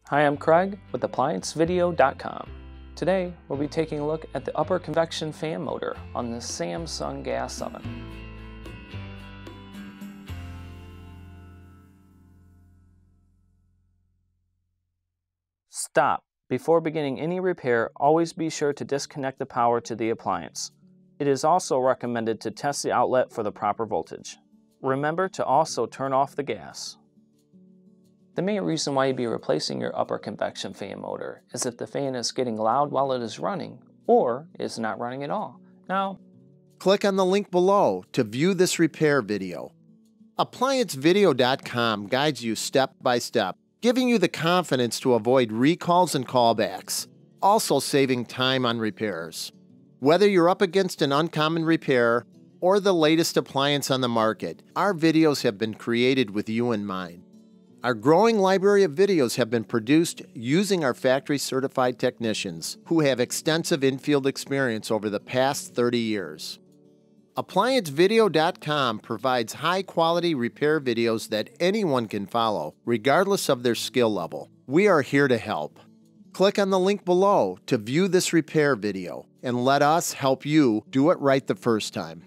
Hi, I'm Craig with ApplianceVideo.com. Today, we'll be taking a look at the upper convection fan motor on the Samsung gas oven. Stop. Before beginning any repair, always be sure to disconnect the power to the appliance. It is also recommended to test the outlet for the proper voltage. Remember to also turn off the gas. The main reason why you'd be replacing your upper convection fan motor is if the fan is getting loud while it is running or is not running at all. Now, click on the link below to view this repair video. ApplianceVideo.com guides you step by step, giving you the confidence to avoid recalls and callbacks, also saving time on repairs. Whether you're up against an uncommon repair or the latest appliance on the market, our videos have been created with you in mind. Our growing library of videos have been produced using our factory-certified technicians who have extensive infield experience over the past 30 years. ApplianceVideo.com provides high-quality repair videos that anyone can follow, regardless of their skill level. We are here to help. Click on the link below to view this repair video, and let us help you do it right the first time.